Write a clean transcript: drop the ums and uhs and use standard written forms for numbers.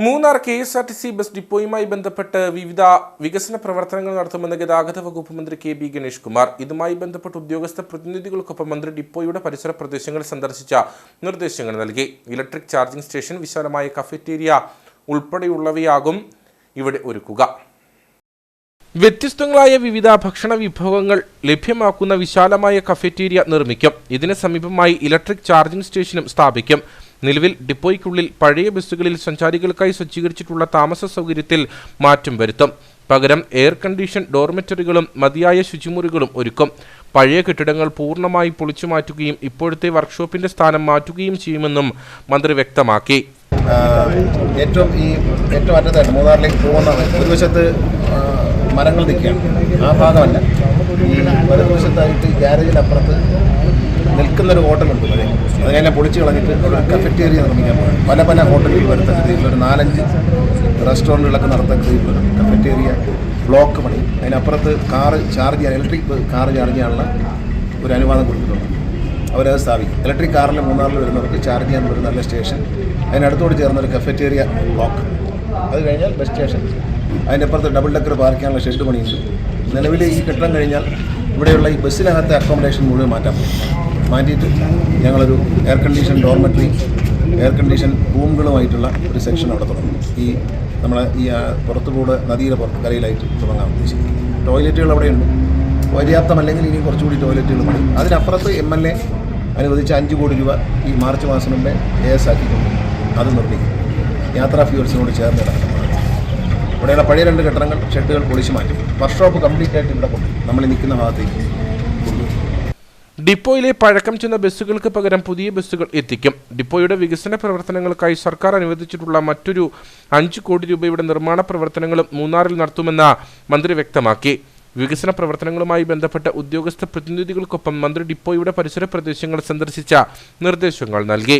Munnar KSRTC bus ഡിപ്പോയുമായി ബന്ധപ്പെട്ട് വിവിധ വികസന പ്രവർത്തനങ്ങൾ നടത്തുമെന്ന് ഗതാഗത വകുപ്പ് മന്ത്രി KB ഗണേഷ് കുമാർ. ഇതുമായി ബന്ധപ്പെട്ട് ഉദ്യോഗസ്ഥ പ്രതിനിധികൾക്കൊപ്പം മന്ത്രി ഡിപ്പോയുടെ പരിസര പ്രദേശങ്ങൾ സന്ദർശിച്ച നിർദ്ദേശങ്ങൾ നൽകി. ഇലക്ട്രിക് ചാർജിംഗ് സ്റ്റേഷൻ, വിശാലമായ കഫറ്റേരിയ ഉൾപ്പെടെയുള്ളവയാകും ഇവിടെ ഒരുക്കുക. വ്യത്യസ്തങ്ങളായ വിവിധ ഭക്ഷണ വിഭവങ്ങൾ ലഭ്യമാക്കുന്ന വിശാലമായ കഫറ്റേരിയ നിർമ്മിക്കും. ഇതിന് സമീപമായി ഇലക്ട്രിക് ചാർജിംഗ് സ്റ്റേഷനും സ്ഥാപിക്കും. നിലവിൽ ഡിപ്പോയ്ക്കുള്ളിൽ പഴയ ബസ്സുകളിൽ സഞ്ചാരികൾക്കായി സജ്ജീകരിച്ചിട്ടുള്ള താമസ സൗകര്യത്തിൽ മാറ്റം വരുത്തും. പകരം എയർ കണ്ടീഷൻ ഡോർമെറ്ററികളും മതിയായ ശുചിമുറികളും ഒരുക്കും. പഴയ കെട്ടിടങ്ങൾ പൂർണ്ണമായി പൊളിച്ചു മാറ്റുകയും ഇപ്പോഴത്തെ വർക്ക്ഷോപ്പിന്റെ സ്ഥാനം മാറ്റുകയും ചെയ്യുമെന്നും മന്ത്രി വ്യക്തമാക്കി. ഏറ്റവും അറ്റത്തായിട്ട് മൂന്നാറിലേക്ക് പോകുന്ന ഒരു വശത്ത് മരങ്ങൾ നിൽക്കുകയാണ്, ആ ഭാഗമല്ല. ഈ വലതുവശത്തായിട്ട് ഗ്യാരേജിനപ്പുറത്ത് നിൽക്കുന്നൊരു ഹോട്ടലുണ്ട്. അതിനെ പൊളിച്ച് കളഞ്ഞിട്ട് ഒരു കഫറ്റേരിയ നിർമ്മിക്കാൻ പോകും. പല ഹോട്ടലുകൾ വരുത്തക്ക രീതിയിൽ ഒരു 4-5 റെസ്റ്റോറൻറ്റുകളൊക്കെ നടത്തക്ക രീതിയിലുള്ള കഫറ്റേരിയ ബ്ലോക്ക് പണി. അതിനപ്പുറത്ത് കാറ് ചാർജ് ചെയ്യാൻ, ഇലക്ട്രിക് കാറ് ചാർജ് ചെയ്യാനുള്ള ഒരു അനുവാദം കൊടുത്തിട്ടുണ്ട്. അവരത് സ്ഥാപിക്കും. ഇലക്ട്രിക് കാറിൽ മൂന്നാറിൽ വരുന്നവർക്ക് ചാർജ് ചെയ്യാനുള്ള ഒരു നല്ല സ്റ്റേഷൻ, അതിനടുത്തോട് ചേർന്നൊരു കഫറ്റേരിയ ബ്ലോക്ക്. അത് കഴിഞ്ഞാൽ ബസ് സ്റ്റേഷൻ, അതിൻ്റെ അപ്പുറത്ത് ഡബിൾ ഡെക്കർ പാർക്ക് ചെയ്യാനുള്ള ഷെഡ് പണിയുണ്ട്. നിലവിൽ ഈ കെട്ടിടം കഴിഞ്ഞാൽ ഇവിടെയുള്ള ഈ ബസ്സിനകത്തെ അക്കോമഡേഷൻ മുഴുവൻ മാറ്റിയിട്ട് ഞങ്ങളൊരു air condition dormitory, air condition റൂമുകളുമായിട്ടുള്ള ഒരു സെക്ഷൻ അവിടെ തുടങ്ങും. നമ്മളെ ഈ പുറത്തുകൂടെ നദിയുടെ കരയിലായിട്ട് തുടങ്ങാൻ ഉദ്ദേശിക്കും. ടോയ്ലറ്റുകൾ അവിടെയുണ്ട്. പര്യാപ്തമല്ലെങ്കിൽ ഇനി കുറച്ചുകൂടി ടോയ്ലറ്റുകൾ പണി. അതിനപ്പുറത്ത് MLA അനുവദിച്ച 5 കോടി രൂപ ഈ മാർച്ച് മാസം മുമ്പേ AS ആക്കിക്കൊണ്ട് അത് നിർമ്മിക്കും. യാത്രാ ഫ്യൂൽസിനോട് ചേർന്ന് കിടക്കുന്നതാണ്. ഇവിടെയുള്ള പഴയ 2 കെട്ടിടങ്ങൾ, ഷെഡുകൾ പൊളിച്ചു മാറ്റും. വർക്ക്ഷോപ്പ് കംപ്ലീറ്റ് ആയിട്ട് ഇവിടെ കൊണ്ട് നമ്മൾ നിൽക്കുന്ന ഭാഗത്തേക്ക് കൊണ്ടുവരും. ഡിപ്പോയിലെ പഴക്കം ചെന്ന ബസ്സുകൾക്ക് പകരം പുതിയ ബസ്സുകൾ എത്തിക്കും. ഡിപ്പോയുടെ വികസന പ്രവർത്തനങ്ങൾക്കായി സർക്കാർ അനുവദിച്ചിട്ടുള്ള മറ്റൊരു 5 കോടി രൂപയുടെ നിർമ്മാണ പ്രവർത്തനങ്ങളും മൂന്നാറിൽ നടത്തുമെന്ന് മന്ത്രി വ്യക്തമാക്കി. വികസന പ്രവർത്തനങ്ങളുമായി ബന്ധപ്പെട്ട ഉദ്യോഗസ്ഥ പ്രതിനിധികൾക്കൊപ്പം മന്ത്രി ഡിപ്പോയുടെ പരിസര പ്രദേശങ്ങൾ സന്ദർശിച്ച നിർദ്ദേശങ്ങൾ നൽകി.